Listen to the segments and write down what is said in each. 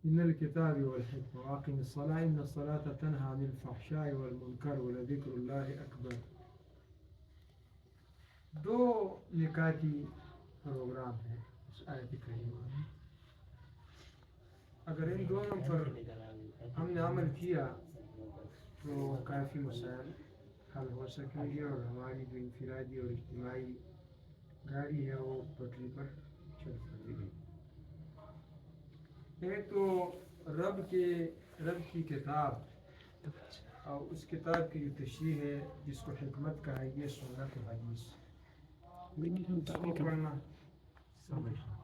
إن الكتاب والحكمة وأقم الصلاة إن الصلاة تنهى عن الفحشاء والمنكر ولذكر الله أكبر. دو نکاتی پروگرام ہے اس آیت کریمہ میں. اگر ان دونوں پر ہم نے عمل کیا تو کافی مسائل حل ہو سکیں گے اور ہماری جو انفرادی اور اجتماعی گاڑی ہے وہ پٹری پر چل سکے گی. ایک تو رب کی کتاب اور اس کتاب کی جو تشریح ہے جس کو حکمت کہا ہے یہ سنت و حدیث کو پڑھنا سمجھنا.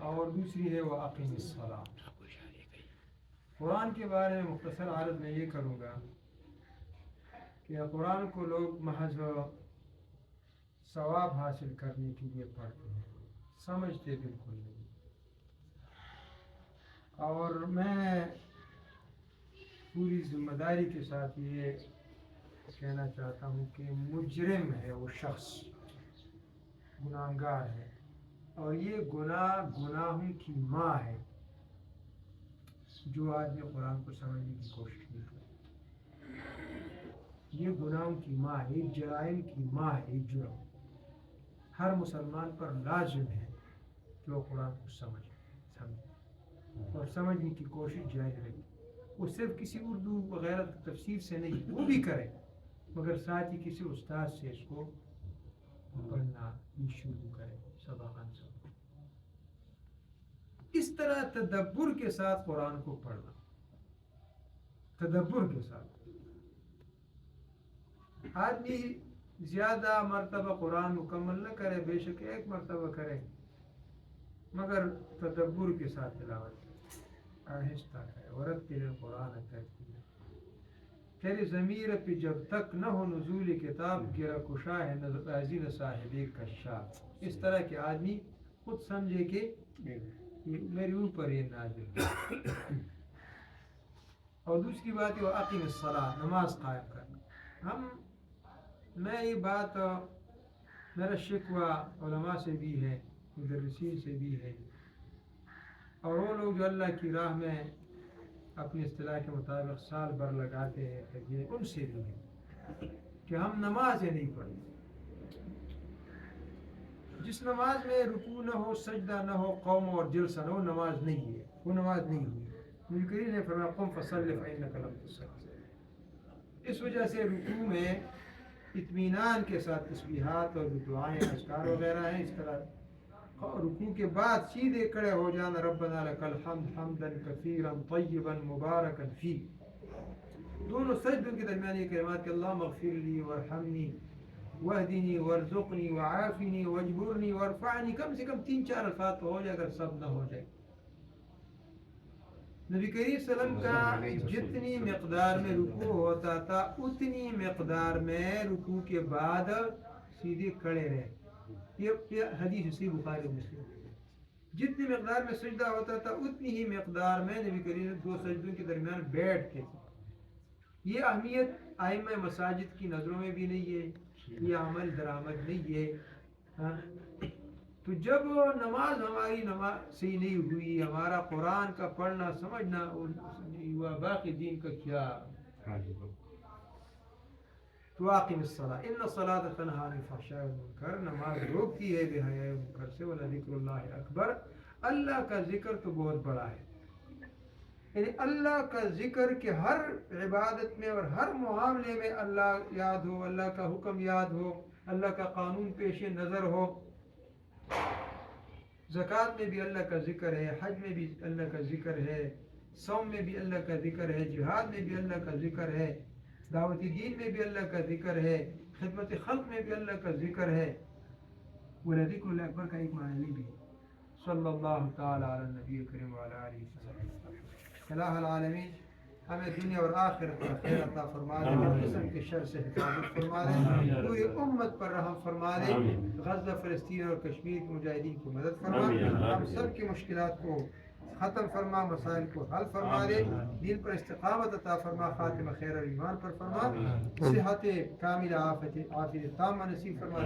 اور دوسری ہے وہ اقیم الصلاۃ. قرآن کے بارے میں مختصر عرض میں یہ کروں گا کہ قرآن کو لوگ محض ثواب حاصل کرنے کے لیے پڑھتے ہیں, سمجھتے بالکل نہیں. اور میں پوری ذمہ داری کے ساتھ یہ کہنا چاہتا ہوں کہ مجرم ہے وہ شخص, گناہگار ہے, اور یہ گناہوں کی ماں ہے جو آدمی قرآن کو سمجھنے کی کوشش نہیں کرتا. یہ گناہوں کی ماں ہے, جرائم کی ماں ہے. جرم ہر مسلمان پر لازم ہے کہ وہ قرآن کو سمجھے اور سمجھنے کی کوشش جاری رہے. وہ صرف کسی اردو وغیرہ تفسیر سے نہیں, وہ بھی کرے مگر ساتھ ہی کسی استاد سے اس کو پڑھنا بھی شروع کرے سبقاً سبق. اس طرح تدبر کے ساتھ قرآن کو پڑھنا, تدبر کے ساتھ. آدمی زیادہ مرتبہ قرآن مکمل نہ کرے, بے شک ایک مرتبہ کرے, مگر تدبر کے ساتھ تلاوت آہستہ ہے. ورتل القرآن ترتیلا. تیری ضمیر پہ جب تک نہ ہو نزول کتاب گرا کشا ہے نازل صاحب کشاف. اس طرح کے آدمی خود سمجھے کہ میرے اوپر یہ نازل ہے. اور دوسری بات ہے اقیم الصلاۃ, نماز قائم کرنا. میں یہ بات میرا شکوہ علماء سے بھی ہے, مدرسین سے بھی ہے, اور وہ لوگ جو اللہ کی راہ میں اپنی اصطلاح کے مطابق سال بھر لگاتے ہیں ان سے بھی ہے کہ ہم نماز نہیں پڑھتے. جس نماز میں رکوع نہ ہو, سجدہ نہ ہو, قوم اور جلسہ نہ ہو, نماز نہیں ہے, وہ نماز نہیں ہوئی. نبی کریم نے فرمایا قم فصلی فإنک لم تصلی. اس وجہ سے رکوع میں اطمینان کے ساتھ تسبیحات اور دعائیں اذکار وغیرہ ہیں. اس طرح رکوع کے بعد سیدھے کھڑے ہو جانا, ربنا لک الحمد حمدا کثیرا طیبا مبارکا فی. دونوں سجدوں کے درمیان یہ کلمات کہ اللہم اغفر لی وارحمنی واہدنی وارزقنی وعافنی واجبرنی وارفعنی, کم سے کم 3-4 الفاظ تو ہو جائے, اگر سب نہ ہو جائے. نبی کریم صلی اللہ علیہ وسلم کا جتنی مقدار میں رکوع ہوتا تھا اتنی مقدار میں رکوع کے بعد سیدھے کھڑے رہے. یہ حدیث صحیح بخاری و مسلم. جتنی مقدار میں سجدہ ہوتا تھا اتنی ہی مقدار میں نبی کریم 2 سجدوں کے درمیان بیٹھتے تھے. یہ اہمیت ائمہ مساجد کی نظروں میں بھی نہیں ہے, یہ عمل درآمد نہیں ہے. تو جب نماز ہماری نماز صحیح نہیں ہوئی, ہمارا قرآن کا پڑھنا سمجھنا نہیں ہوا, باقی دین کا کیا. تو اقیم الصلاۃ ان الصلاۃ تنہی عن الفحشاء والمنکر, نماز روکتی ہے بے حیائی و منکر سے. ولذکر اللہ اکبر, اللہ کا ذکر تو بہت بڑا ہے. یعنی اللہ کا ذکر کہ ہر عبادت میں اور ہر معاملے میں اللہ یاد ہو, اللہ کا حکم یاد ہو, اللہ کا قانون پیش نظر ہو. زکوٰۃ میں بھی اللہ کا ذکر ہے, حج میں بھی اللہ کا ذکر ہے, صوم میں بھی اللہ کا ذکر ہے, جہاد میں بھی اللہ کا ذکر ہے, دعوت دین میں بھی اللہ کا ذکر ہے, خدمت خلق میں بھی اللہ کا ذکر ہے. ولذکر اللہ اکبر کا ایک معنی بھی صلی اللہ تعالی علی النبی کریم وعلی آلہ وسلم. الہ العالمین ہمیں دنیا اور آخرت پر خیر عطا فرما دے, ہر قسم کے شر سے حفاظت فرما دے, پوری امت پر رحم فرما دے, غزہ فلسطین اور کشمیر کے مجاہدین کی مدد فرما, ہم سب کی مشکلات کو ختم فرما, مسائل کو حل فرما دے, دین پر استقامت عطا فرما, خاتمہ خیر اور ایمان پر فرما, صحت کاملہ, عافیت تامہ نصیب فرما.